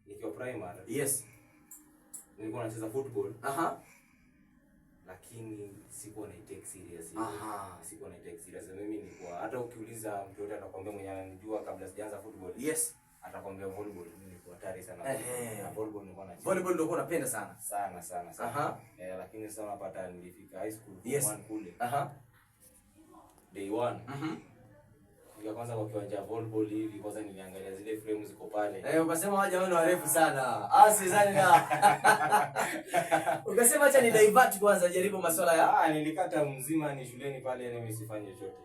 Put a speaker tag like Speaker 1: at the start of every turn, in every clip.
Speaker 1: Nikiwa primary.
Speaker 2: Yes.
Speaker 1: Nilikuwa nacheza football. Lakini sikuwa na take serious. Sikuwa na take serious. Mimi nilikuwa hata ukiuliza mtu yote atakwambia mwenye ananijua kabla sijaanza football.
Speaker 2: Yes.
Speaker 1: Atakwambia volleyball nilikuwa hatari sana. Na volleyball nilikuwa nacheza.
Speaker 2: Volleyball ndio ulikuwa unapenda sana.
Speaker 1: Sana. Lakini sasa unapata nilifika high school
Speaker 2: yes.
Speaker 1: kule. Day 1. Kwa kwanza kwa kiwanja volleyball hivi kwanza niliangalia zile frames ziko pale.
Speaker 2: Ukasema waje wao warefu sana. Sidhani na. Ukasema acha ni divert kwanza jaribu masuala ya.
Speaker 1: Nilikata mzima ni shuleni pale na mimi sifanye chochote.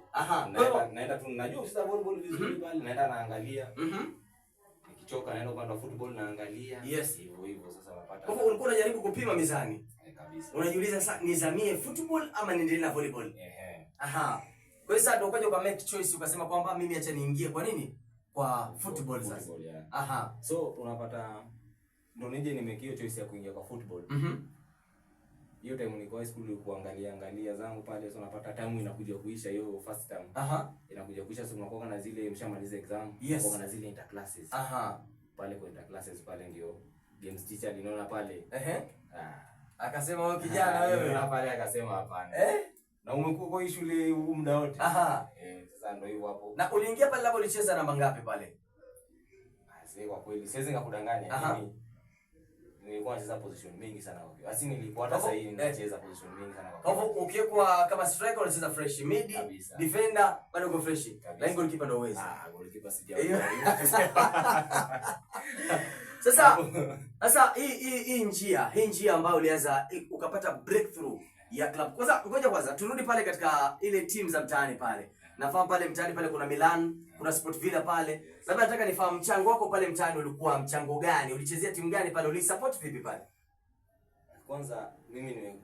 Speaker 1: Naenda tu najua kucheza volleyball vizuri pale naenda naangalia. Nikichoka naenda upande wa football naangalia.
Speaker 2: Yes.
Speaker 1: Hivyo sasa unapata.
Speaker 2: Kwa hivyo ulikuwa unajaribu kupima mizani.
Speaker 1: Kabisa.
Speaker 2: Unajiuliza sasa nizamie football ama niendelee na volleyball? Kwa hiyo sasa ndio ukaja uka make choice ukasema kwamba mimi acha niingie kwa nini? Kwa football sasa.
Speaker 1: So unapata ndio nije nimekio choice ya kuingia kwa football. Hiyo time niko high school kuangalia zangu pale so unapata time inakuja kuisha hiyo first term. Inakuja kuisha so unakuwa na zile mshamaliza exam, unakuwa na zile inter classes. Pale kwa inter classes pale ndio games teacher aliniona pale.
Speaker 2: Akasema wewe kijana wewe.
Speaker 1: Na pale akasema hapana. Na umekuwa kwa shule muda wote. Sasa ndio hivyo hapo.
Speaker 2: Na uliingia pale labda ulicheza namba ngapi pale?
Speaker 1: Sasa kwa kweli siwezi ngakudanganya lakini nilikuwa nacheza position mingi sana kwa hiyo. Asi nilikuwa hata sasa hivi nacheza position mingi sana kwa
Speaker 2: hiyo. Ukiwa kama striker unacheza fresh, mid, defender bado uko fresh. Lakini goalkeeper ndio uwezi.
Speaker 1: Goalkeeper sijaona.
Speaker 2: Sasa hii njia ambayo ulianza ukapata breakthrough ya club. Kwanza turudi pale katika ile team za mtaani pale. Nafahamu pale mtaani pale kuna Milan, kuna Sport Villa pale. Labda nataka nifahamu mchango wako pale mtaani ulikuwa mchango gani? Ulichezea timu gani pale? Ulisupport vipi pale?
Speaker 1: Kwanza mimi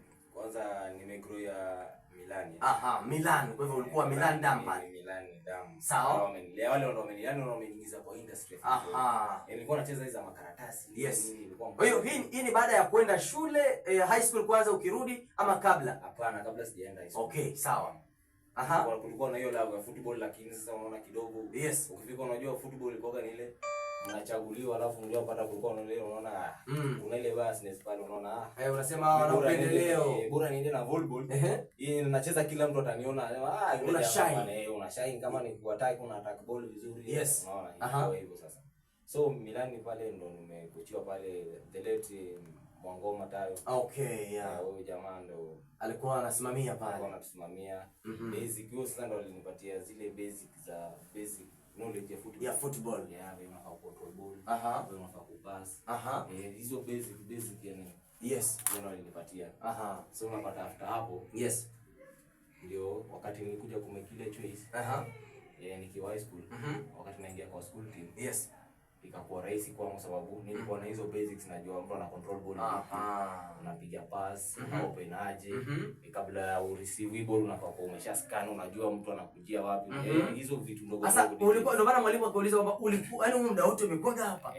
Speaker 1: nimegrow ya Milan.
Speaker 2: Milan. Kwa hivyo ulikuwa Milan damu pale.
Speaker 1: Milan damu.
Speaker 2: Sawa.
Speaker 1: Wale ndio wameniingiza kwa industry. Nilikuwa nacheza hizo makaratasi.
Speaker 2: Yes. Kwa hiyo hii ni baada ya kwenda shule high school kwanza ukirudi ama kabla?
Speaker 1: Hapana, kabla sijaenda high school.
Speaker 2: Okay, sawa.
Speaker 1: Kulikuwa na hiyo love ya football lakini sasa unaona kidogo. Yes. Ukifika unajua football ilikuwa ni ile mnachaguliwa alafu ndio upata kulikuwa unaona kuna ile biasness pale unaona
Speaker 2: unasema wanapendeleo
Speaker 1: bora niende na volleyball. Hii nacheza kila mtu ataniona una shine kama ni kuattack una attack ball vizuri.
Speaker 2: Yes.
Speaker 1: Unaona hivyo sasa. So Milan pale ndo nimekuchiwa pale the late Mwangoma Tayo. Huyo jamaa ndo
Speaker 2: alikuwa anasimamia pale.
Speaker 1: Alikuwa anatusimamia. Basic hiyo sasa ndo alinipatia zile basic knowledge ya football. Unafaa control ball. Unafaa kupass. Hizo basic yani.
Speaker 2: Yes.
Speaker 1: Ndio alinipatia. So unapata after hapo.
Speaker 2: Yes.
Speaker 1: Ndio wakati nilikuja kumekile choice. Nikiwa high school. Wakati naingia kwa school team.
Speaker 2: Yes.
Speaker 1: Ikakuwa rahisi kwangu sababu nilikuwa na hizo basics najua mtu ana control ball unapiga pass open aje kabla ya receive ball unafaa kuwa umesha scan unajua mtu anakujia wapi hizo vitu ndogo ndogo.
Speaker 2: Sasa ulikuwa ndio maana mwalimu akauliza kwamba ulikuwa yani muda wote umekuwa hapa.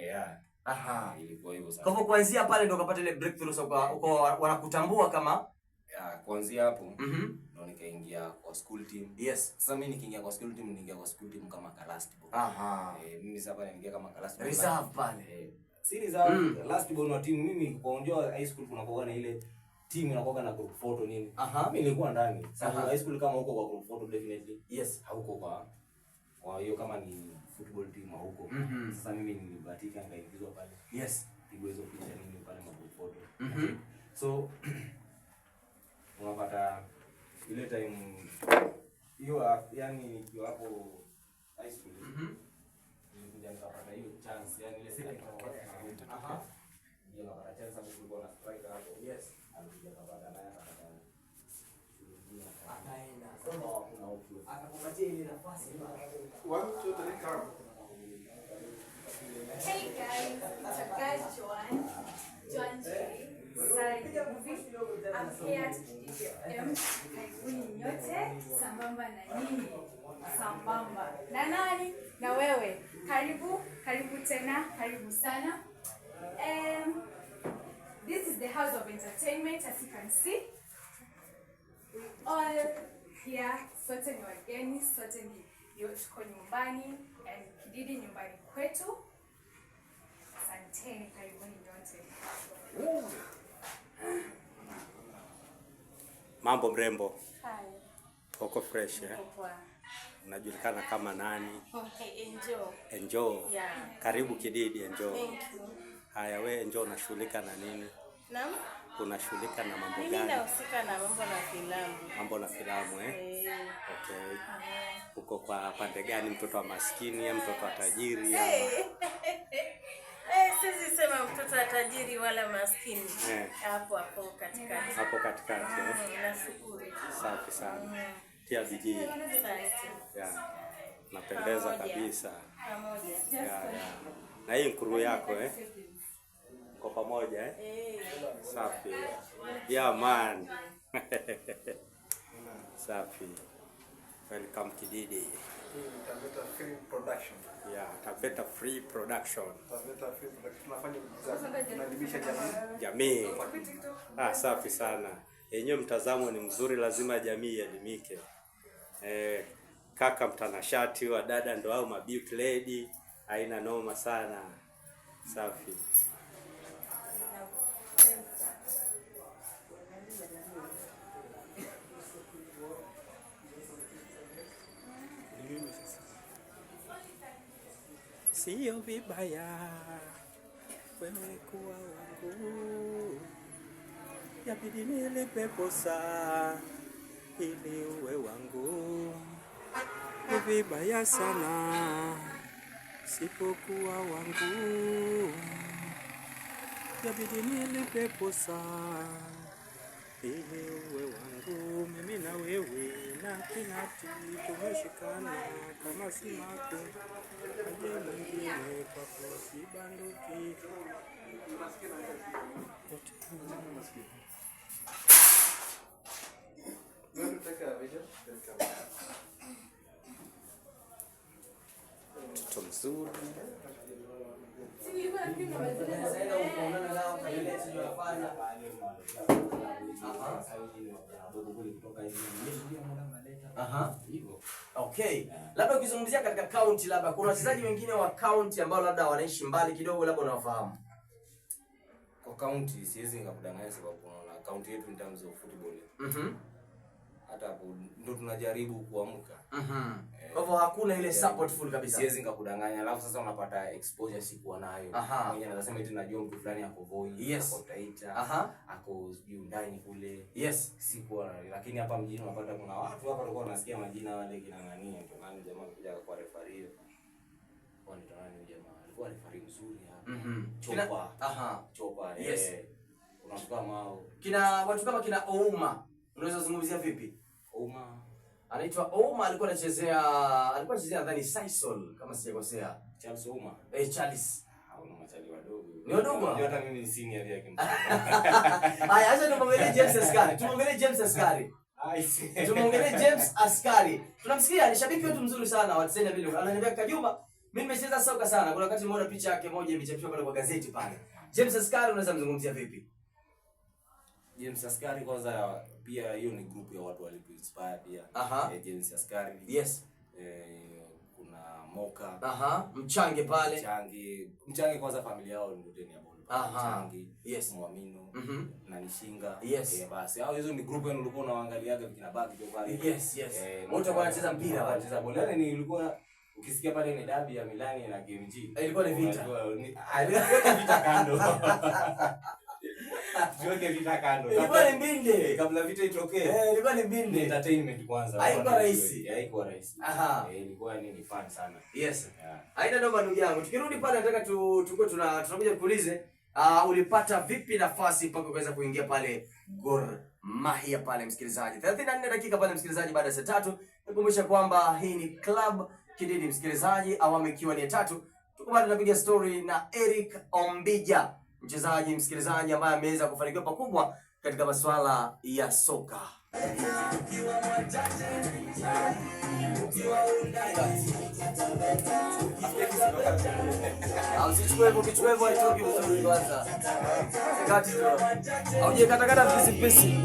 Speaker 1: Ilikuwa hivyo sasa.
Speaker 2: Kwa hivyo kuanzia pale ndio ukapata ile breakthrough sasa uko wanakutambua kama
Speaker 1: kuanzia hapo ndo nikaingia kwa school team.
Speaker 2: Yes.
Speaker 1: Sasa mimi nikiingia kwa school team kama last ball. Mimi sasa pale niliingia kama last ball.
Speaker 2: Reserve pale.
Speaker 1: Si reserve last ball na team mimi kwa unajua high school kunakuwa na ile team inakuwa na group photo nini. Mimi nilikuwa ndani. Sasa high school kama huko kwa group photo definitely.
Speaker 2: Yes.
Speaker 1: Hauko kwa hiyo kama ni football team huko. Sasa mimi nilibahatika nikaingizwa pale.
Speaker 2: Yes.
Speaker 1: Pigwa hizo picha nini pale ma group photo. So unapata ile time hiyo yani nikiwa hapo high school nilikuja nikapata hiyo chance yani ile second ndio napata chance hapo kulikuwa na striker hapo.
Speaker 2: Yes.
Speaker 1: Alikuja kapata naye akapata
Speaker 2: akaenda
Speaker 1: sasa kuna option
Speaker 2: akakupatia ile nafasi.
Speaker 3: Hey guys, it's your guy Joan J. I'm here to give you karibuni nyote sambamba na nini? Sambamba na nani? Na wewe. Karibu tena, karibu sana. This is the house of entertainment as you can see. We all here, sote ni wageni, sote ni tuko nyumbani and Kididi nyumbani kwetu.
Speaker 4: Mambo mrembo.
Speaker 3: Hi.
Speaker 4: Uko fresh eh? Unajulikana kama nani? Enjo.
Speaker 3: Yeah.
Speaker 4: Karibu Kididi Enjo.
Speaker 3: Thank you.
Speaker 4: Haya, we Enjo unashughulika na nini?
Speaker 3: Naam.
Speaker 4: Unashughulika na mambo
Speaker 3: Mimi
Speaker 4: gani?
Speaker 3: nahusika na mambo na filamu.
Speaker 4: Mambo na filamu eh? Okay. Uko kwa pande gani, mtoto wa maskini ya mtoto wa tajiri ama?
Speaker 3: Sisi sema mtoto wa tajiri wala maskini. Hapo katikati.
Speaker 4: Hapo katikati eh?
Speaker 3: Nashukuru.
Speaker 4: Safi sana. Tia bidii. Yeah. Napendeza kabisa.
Speaker 3: Pamoja.
Speaker 4: Yeah. Na hii nkuru yako eh? Kwa pamoja eh? Safi. Yeah man. Safi. Welcome Kididi.
Speaker 5: Taveta Free Production.
Speaker 4: Yeah, Taveta Free Production.
Speaker 5: Taveta Free Production. Tunaelimisha
Speaker 4: Jamii. Safi sana. Yenyewe mtazamo ni mzuri, lazima jamii ielimike. Kaka mtanashati wa dada ndo au mabeauty lady, haina noma sana. Safi. Sio vibaya wewe kuwa wangu, yabidi nilipe posa ili uwe wangu. Ni vibaya sana sipokuwa wangu, yabidi nilipe posa ili uwe wangu. Mimi na wewe na kinati tumeshikana kama simaku, aje mwingine kwa kusibanduki. Mtoto mzuri.
Speaker 2: Okay. Labda ukizungumzia katika county, labda kuna wachezaji wengine wa county ambao labda wanaishi mbali kidogo, labda unawafahamu?
Speaker 1: Kwa county siwezi nikakudanganya sababu kuna county yetu in terms of football. Hata hapo ndo tunajaribu kuamka.
Speaker 2: Kwa hivyo hakuna ile support full kabisa.
Speaker 1: Siwezi nikakudanganya. Alafu sasa unapata exposure sikuwa nayo. Mwenye anasema eti najua mtu fulani ako Voi, ako Taita, ako sijui ndani kule. Sikuwa, lakini hapa mjini unapata kuna watu hapa walikuwa wanasikia majina wale kina nani, ndio nani jamaa kuja kwa referee. Kwa nini nani jamaa? Alikuwa referee mzuri hapa. Chopa. Unachukua mao.
Speaker 2: Kina watu kama kina Ouma. Unaweza zungumzia vipi?
Speaker 1: Ouma
Speaker 2: anaitwa Ouma, alikuwa anachezea nadhani Sisal kama sijakosea.
Speaker 1: Charles Ouma.
Speaker 2: Charles.
Speaker 1: Una machali wadogo.
Speaker 2: Ni wadogo?
Speaker 1: Hata mimi ni senior yake.
Speaker 2: Haya, acha tumwongelee James Askari. Tumwongelee James Askari. Tunamsikia, ni shabiki wetu mzuri sana wa Tsenya vile. Ananiambia Kajumba, mimi nimecheza soka sana. Kuna wakati nimeona picha yake moja imechapishwa pale kwa gazeti pale. James Askari unaweza mzungumzia vipi?
Speaker 1: James Askari kwanza pia hiyo ni group ya watu walipo inspire pia. James Askari. Kuna Moka.
Speaker 2: Mchange pale.
Speaker 1: Mchange kwanza familia yao ni Mteni ya Bolo. Mchange. Mwamino. Na Nishinga. Basi hao hizo ni group yenu ulikuwa unaangaliaga kina baki kwa pale.
Speaker 2: Wote wanacheza mpira,
Speaker 1: wanacheza bola. Yani nilikuwa ukisikia pale ni dabi ya Milani na KMG.
Speaker 2: Ilikuwa ni vita.
Speaker 1: Alikuwa vita kando. Tuweke vita kando.
Speaker 2: Ilikuwa ni mbinde.
Speaker 1: Kabla vita itokee.
Speaker 2: Ilikuwa ni mbinde.
Speaker 1: Entertainment kwanza.
Speaker 2: Haikuwa rahisi.
Speaker 1: Haikuwa rahisi. Ilikuwa ni fun sana. Haina
Speaker 2: noma ndugu yangu. Tukirudi pale nataka tunakuja kuulize, ulipata vipi nafasi mpaka ukaweza kuingia pale Gor Mahia pale msikilizaji? 34 dakika pale msikilizaji baada ya saa 3. Nikukumbusha kwamba hii ni Club Kididi msikilizaji, awamu ikiwa ni 3. Tuko bado tunapiga story na Eric Ombija, mchezaji msikilizaji ambaye ameweza kufanikiwa pakubwa katika masuala ya soka. Kichwevo haitoki vizuri kwanza. Kati tu. Au je katakata pisi pisi.